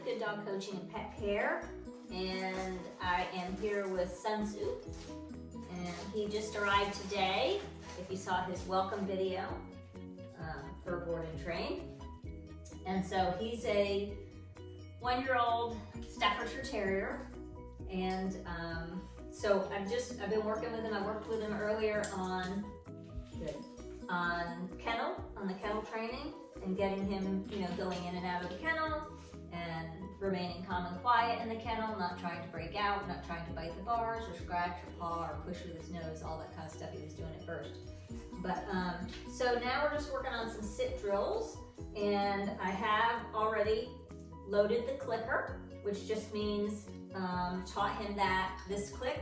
Good Dog Coaching and Pet Care, and I am here with SunTzu, and he just arrived today. If you saw his welcome video for Board and Train. And so he's a 1-year-old Staffordshire Terrier, and so I've been working with him. I worked with him earlier on the kennel training and getting him, going in and out of the kennel and remaining calm and quiet in the kennel, not trying to break out, not trying to bite the bars or scratch or paw or push with his nose, all that kind of stuff he was doing at first. But so now we're just working on some sit drills, and I have already loaded the clicker, which just means taught him that this click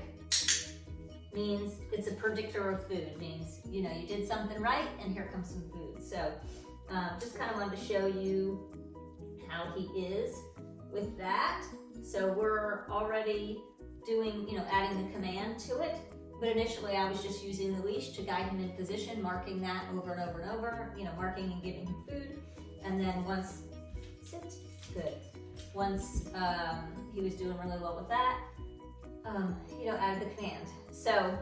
means it's a predictor of food, means you did something right and here comes some food. So just kind of wanted to show you how he is with that. So we're already doing, adding the command to it. But initially I was just using the leash to guide him in position, marking that over and over and over, marking and giving him food. And then once, sit, good. Once he was doing really well with that, added the command. So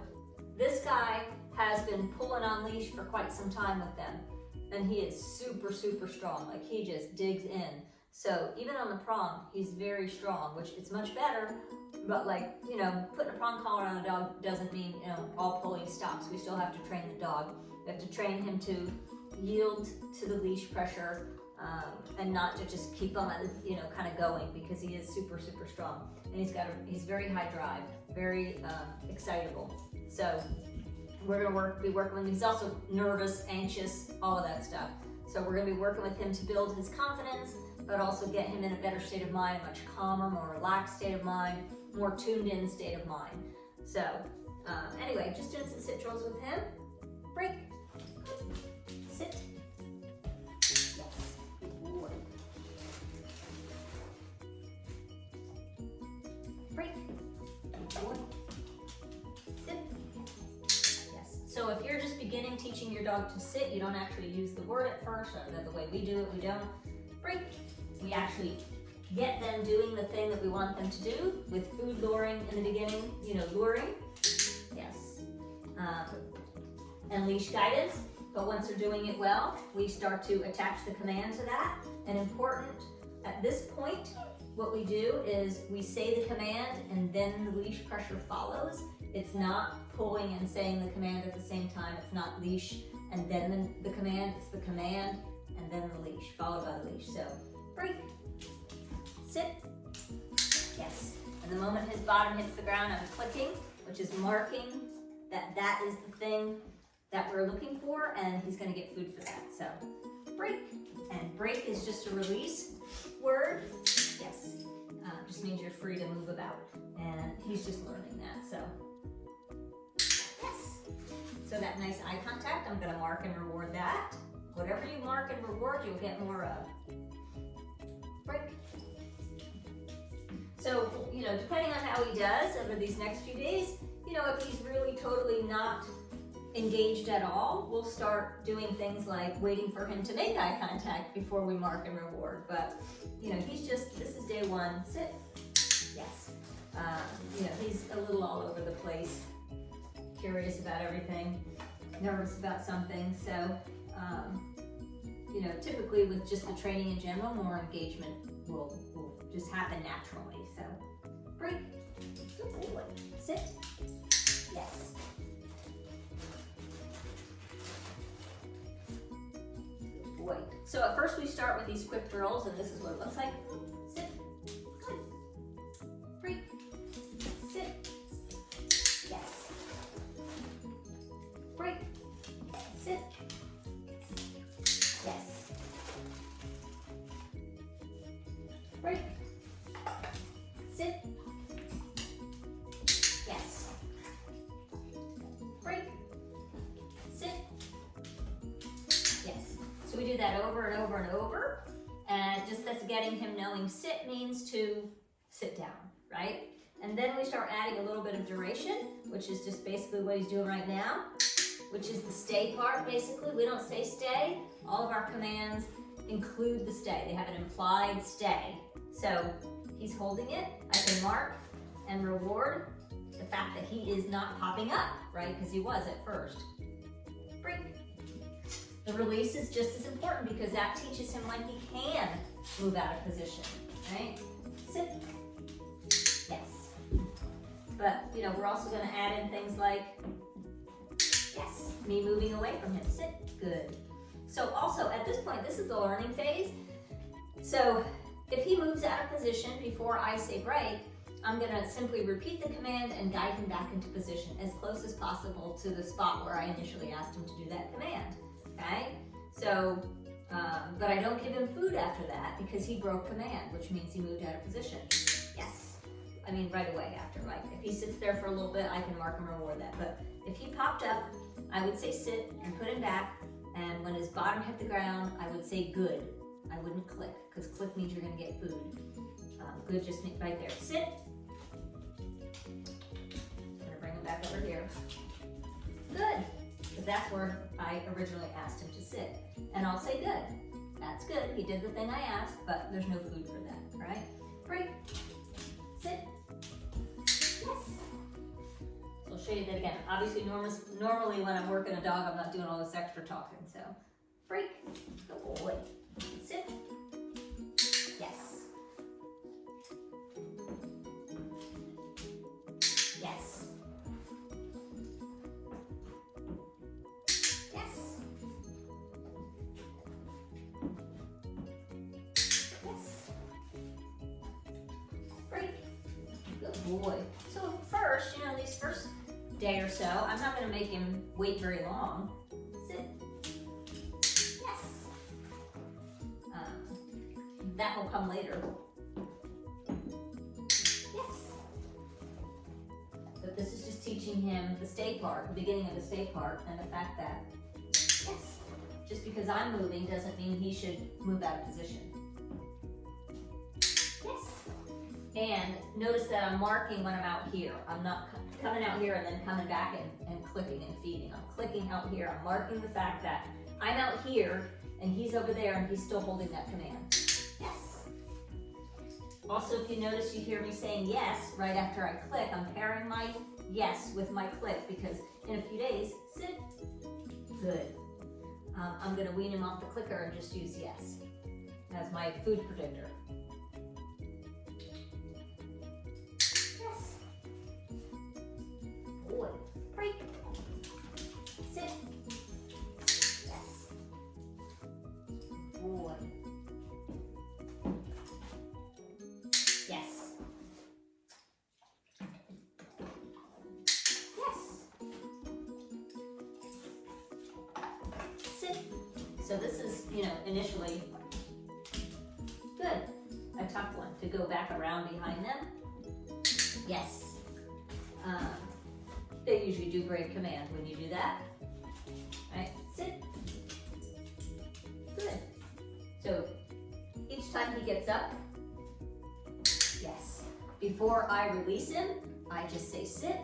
this guy has been pulling on leash for quite some time with them. And he is super, super strong. Like, he just digs in. So even on the prong, he's very strong, which it's much better. But putting a prong collar on a dog doesn't mean, all pulling stops. We still have to train the dog. We have to train him to yield to the leash pressure and not to just keep on, kind of going, because he is super, super strong. And he's very high drive, very excitable. So we're gonna be working with him. He's also nervous, anxious, all of that stuff. So we're gonna be working with him to build his confidence, but also get him in a better state of mind, a much calmer, more relaxed state of mind, more tuned in state of mind. So anyway, just doing some sit drills with him. Break, sit, yes, good. Break, good. Sit, yes. So if you're just beginning teaching your dog to sit, you don't actually use the word at first, or the way we do it, we don't. Break, we actually get them doing the thing that we want them to do with food luring in the beginning, luring, yes, and leash guidance. But once they're doing it well, we start to attach the command to that. And important, at this point, what we do is we say the command and then the leash pressure follows. It's not pulling and saying the command at the same time. It's not leash and then the command, it's the command and then the leash, followed by the leash. So break, sit, yes. And the moment his bottom hits the ground, I'm clicking, which is marking that is the thing that we're looking for, and he's gonna get food for that. So break, and break is just a release word, yes. Just means you're free to move about, and he's just learning that, so. Yes. So that nice eye contact, I'm gonna mark and reward that. Whatever you mark and reward, you'll get more of. Break. So, depending on how he does over these next few days, if he's really totally not engaged at all, we'll start doing things like waiting for him to make eye contact before we mark and reward. But, this is day one. Sit. Yes. He's a little all over the place, curious about everything, nervous about something. So, typically with just the training in general, more engagement will just happen naturally. So, break, good boy, sit, yes. Good boy. So at first we start with these quick drills, and this is what it looks like. Sit, good, break, sit, yes, break, sit, yes. Break. Sit. Yes. Break. Sit. Yes. So we do that over and over and over. And just that's getting him knowing sit means to sit down, right? And then we start adding a little bit of duration, which is just basically what he's doing right now, which is the stay part, basically. We don't say stay. All of our commands include the stay. They have an implied stay. So he's holding it. I can mark and reward the fact that he is not popping up, right? Because he was at first. Break. The release is just as important because that teaches him when he can move out of position, right? Sit. Yes. But, you know, we're also going to add in things like, yes, me moving away from him. Sit. Good. So also at this point, this is the learning phase. So if he moves out of position before I say break, I'm going to simply repeat the command and guide him back into position as close as possible to the spot where I initially asked him to do that command. Okay? So, but I don't give him food after that because he broke command, which means he moved out of position. Yes. I mean, right away after. Like, if he sits there for a little bit, I can mark and reward that. But if he popped up, I would say sit and put him back. And when his bottom hit the ground, I would say good. I wouldn't click, because click means you're going to get food. Good just means right there. Sit. I'm going to bring him back over here. Good. Because that's where I originally asked him to sit. And I'll say good. That's good. He did the thing I asked, but there's no food for that. All right? Break. Sit. Yes. So I'll show you that again. Obviously, normally when I'm working a dog, I'm not doing all this extra talking. So, break. Good boy. Sit. Yes. Yes. Yes. Yes. Break. Good boy. So first, you know, these first day or so, I'm not going to make him wait very long. Sit. Yes. That will come later. Yes. But this is just teaching him the stay part, the beginning of the stay part, and the fact that, yes, just because I'm moving doesn't mean he should move out of position. Yes. And notice that I'm marking when I'm out here. I'm not coming out here and then coming back and clicking and feeding. I'm clicking out here. I'm marking the fact that I'm out here and he's over there and he's still holding that command. Yes. Also, if you notice, you hear me saying yes right after I click. I'm pairing my yes with my click because in a few days, sit. Good. I'm going to wean him off the clicker and just use yes as my food predictor. Yes. Boy. Break. Sit. Yes. Boy. Yes. Yes. Sit. So this is, you know, initially good. A tough one to go back around behind them. Yes. They usually do break command when you do that. Right? Sit. Good. So each time he gets up, yes. Before I release him, I just say sit,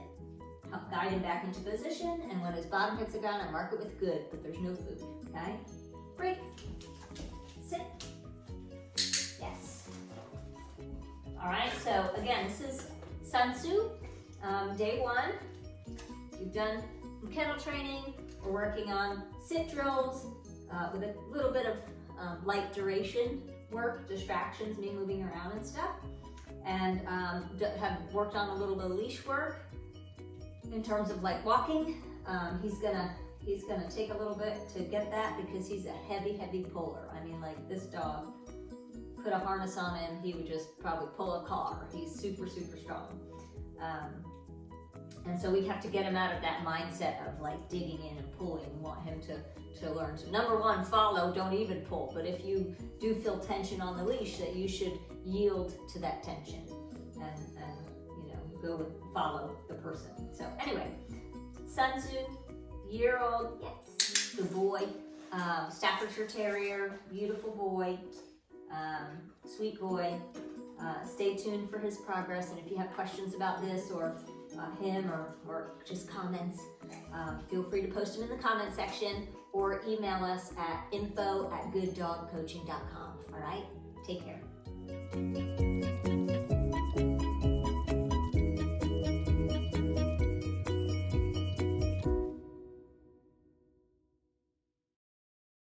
guide him back into position, and when his bottom hits the ground, I mark it with good, but there's no food. Okay? Break. Sit. Yes. All right, so again, this is SunTzu, day 1. You've done some kennel training. We're working on sit drills with a little bit of light duration work, distractions, me moving around and stuff. And have worked on a little bit of leash work in terms of like walking. He's gonna take a little bit to get that because he's a heavy puller. I mean, like this dog, put a harness on him, he would just probably pull a car. He's super strong. And so we have to get him out of that mindset of like digging in and pulling. We want him to learn to, number 1, follow, don't even pull. But if you do feel tension on the leash, that you should yield to that tension and you know, go with follow the person. So anyway, SunTzu, year-old, yes, good boy. Staffordshire Terrier, beautiful boy, sweet boy. Stay tuned for his progress, and if you have questions about this or him or just comments, feel free to post them in the comment section or email us at info@gooddogcoaching.com. All right, take care. you.